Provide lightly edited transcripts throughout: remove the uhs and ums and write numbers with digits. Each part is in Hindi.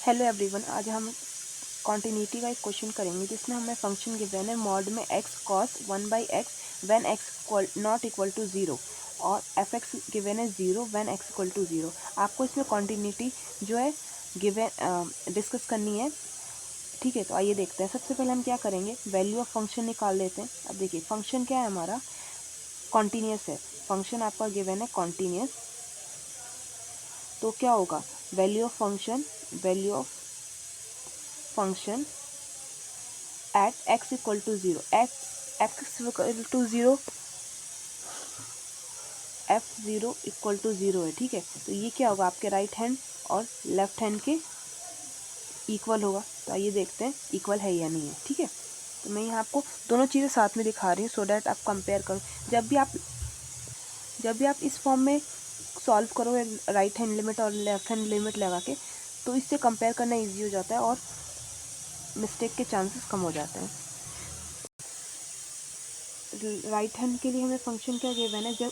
हेलो एवरीवन, आज हम कॉन्टिन्यूटी का एक क्वेश्चन करेंगे जिसमें हमें फंक्शन गिवन है मॉड में x cos 1/x when x not equal to 0 और एफ एक्स गिवन है 0 व्हेन x इक्वल टू 0। आपको इसमें कॉन्टिन्यूटी जो है गिवन डिस्कस करनी है। ठीक है, तो आइए देखते हैं। सबसे पहले हम क्या करेंगे, वैल्यू ऑफ फंक्शन निकाल लेते हैं। अब देखिए फंक्शन क्या है हमारा, कॉन्टीन्यूस है। फंक्शन आपका गिवन है कॉन्टीन्यूस, तो क्या होगा, value of function at x equal to 0, at x equal to 0, f0 equal to 0 है। ठीक है, तो ये क्या होगा, आपके राइट हैंड और लेफ्ट हैंड के इक्वल होगा। तो आइए देखते हैं इक्वल है या नहीं है। ठीक है, तो मैं यहाँ आपको दोनों चीज़ें साथ में दिखा रही हूँ सो डैट आप कंपेयर करो। जब भी आप इस फॉर्म में सॉल्व करोगे राइट हैंड लिमिट और लेफ्ट हैंड लिमिट लगा के, तो इससे कंपेयर करना ईजी हो जाता है और मिस्टेक के चांसेस कम हो जाते हैं। राइट हैंड के लिए हमें फंक्शन क्या गिवन है, जब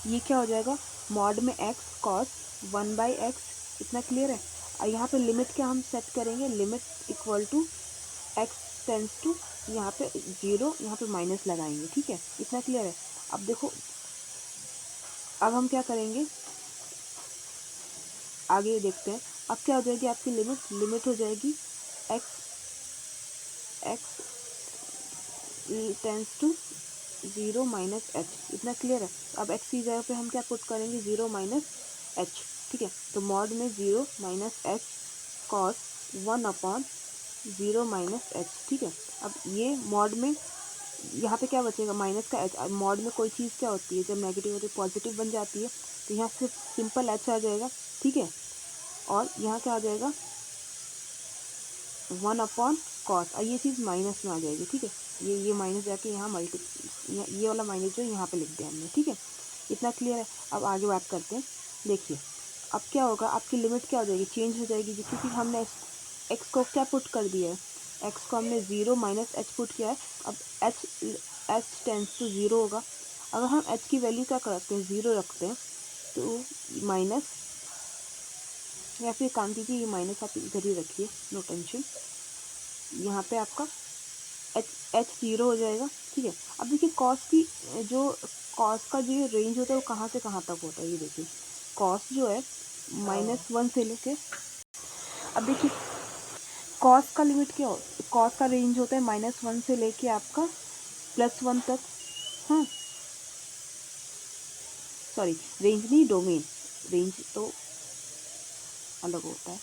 ये क्या हो जाएगा, मॉड में x cos 1/x, इतना क्लियर है। और यहाँ पे लिमिट क्या हम सेट करेंगे, limit equal to x tends to, यहाँ पे 0, यहाँ पे माइनस लगाएंगे। ठीक है, इतना क्लियर है। अब देखो, अब हम क्या करेंगे, आगे देखते हैं। अब क्या हो जाएगी आपकी लिमिट हो जाएगी x tends to 0 minus h, इतना क्लियर है। अब एक्स की जगह पे हम क्या पुट करेंगे, 0 माइनस एच। ठीक है, तो मॉड में 0 minus H cos 1/0 minus H. ठीक है, अब ये मॉड में यहाँ पे क्या बचेगा, माइनस का एच। मॉड में कोई चीज़ क्या होती है, जब नेगेटिव होती है पॉजिटिव बन जाती है, तो यहाँ सिर्फ सिंपल एच आ जाएगा। ठीक है, और यहाँ क्या आ जाएगा, 1/cos, और ये चीज़ माइनस में आ जाएगी। ठीक है, ये माइनस जाके यहाँ ये वाला माइनस जो यहाँ पे लिख दिया हमने। ठीक है, इतना क्लियर है। अब आगे बात करते हैं। देखिए अब क्या होगा, आपकी लिमिट क्या हो जाएगी, चेंज हो जाएगी, क्योंकि हमने एक्स को क्या पुट कर दिया है, एक्स को हमने 0 माइनस एच पुट किया है। अब एच टेंस टू 0 होगा। अगर हम एच की वैल्यू क्या करते हैं, 0 रखते हैं, तो माइनस, या फिर काम कीजिए, ये माइनस आप इधर ही रखिए, नो टेंशन। यहाँ पे आपका एच 0 हो जाएगा। ठीक है, अब देखिए कॉस का जो रेंज होता है वो कहाँ से कहाँ तक होता है, ये देखिए कॉस जो है -1 से लेके, अब देखिए कॉस का लिमिट क्या हो, कॉस का रेंज होता है -1 से लेके आपका +1 तक। हाँ सॉरी, रेंज नहीं, डोमेन, रेंज तो अलग होता है,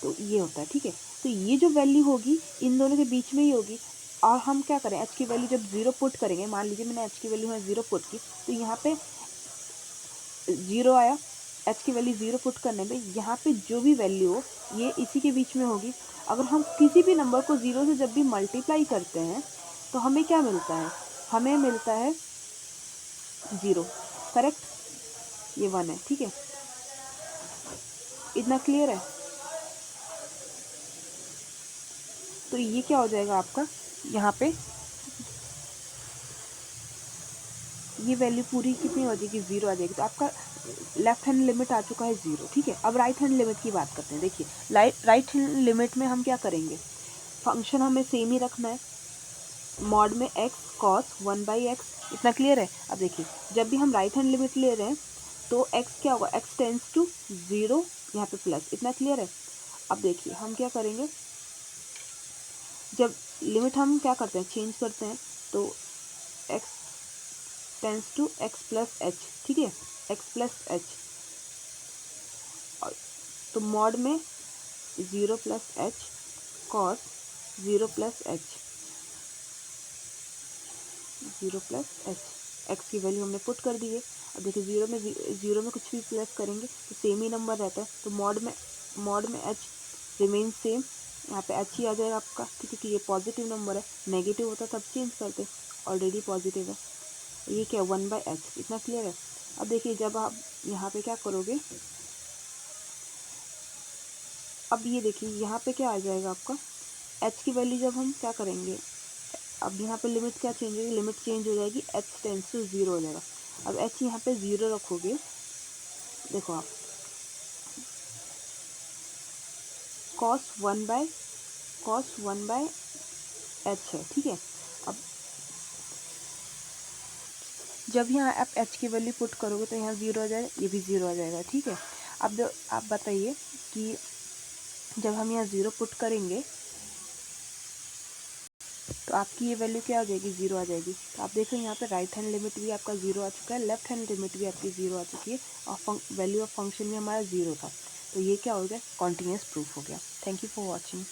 तो ये होता है। ठीक है, तो ये जो वैल्यू होगी इन दोनों के बीच में ही होगी। और हम क्या करें, एच की वैल्यू जब 0 पुट करेंगे, मान लीजिए मैंने एच की वैल्यू है 0 पुट की, तो यहाँ पे 0 आया, एच की वैल्यू 0 पुट करने पे यहाँ पे जो भी वैल्यू हो ये इसी के बीच में होगी। अगर हम किसी भी नंबर को 0 से जब भी मल्टीप्लाई करते हैं तो हमें क्या मिलता है, हमें मिलता है 0, करेक्ट, ये 1 है। ठीक है, इतना क्लियर है। तो ये क्या हो जाएगा आपका, यहाँ पे ये वैल्यू पूरी कितनी हो जाएगी, 0 आ जाएगी। तो आपका लेफ्ट हैंड लिमिट आ चुका है 0। ठीक है, अब राइट हैंड लिमिट की बात करते हैं। देखिए राइट हैंड लिमिट में हम क्या करेंगे, फंक्शन हमें सेम ही रखना है, मॉड में x cos 1/x, इतना क्लियर है। अब देखिए जब भी हम राइट हैंड लिमिट ले रहे हैं तो x क्या होगा, x टेंस टू 0, यहाँ पे प्लस, इतना क्लियर है। अब देखिए हम क्या करेंगे, जब लिमिट हम क्या करते हैं, चेंज करते हैं, तो x tends to x plus h. ठीक है, x प्लस एच, तो मॉड में 0 plus h cos 0 plus h, 0 plus h, x की वैल्यू हमने पुट कर दी है। अब देखिए जीरो में कुछ भी प्लस करेंगे तो सेम ही नंबर रहता है, तो मॉड में एच रिमेन सेम, यहाँ पे एच ही आ जाएगा आपका। ठीक है, कि ये पॉजिटिव नंबर है, नेगेटिव होता तब चेंज करते, ऑलरेडी पॉजिटिव है। ये क्या, 1/h, इतना क्लियर है। अब देखिए जब आप यहाँ पे क्या करोगे, अब ये देखिए यहाँ पे क्या आ जाएगा आपका, एच की वैल्यू जब हम क्या करेंगे, अब यहाँ पे लिमिट क्या चेंज होगी, लिमिट चेंज हो जाएगी, एच टेंस टू 0 हो जाएगा। अब एच यहाँ पे 0 रखोगे, देखो आप कॉस वन बाय एच है, ठीक है। अब जब यहाँ आप एच की वैल्यू पुट करोगे तो यहाँ 0 आ जाएगा, ये भी 0 आ जाएगा, ठीक है। अब जो आप बताइए कि जब हम यहाँ 0 पुट करेंगे तो आपकी ये वैल्यू क्या आ जाएगी, 0 आ जाएगी। तो आप देखो यहाँ पे राइट हैंड लिमिट भी आपका 0 आ चुका है, लेफ्ट हैंड लिमिट भी आपकी 0 आ चुकी है, और वैल्यू ऑफ फंक्शन में हमारा 0 था। तो ये क्या हो गया, कॉन्टिन्यूस प्रूफ हो गया। Thank you for watching.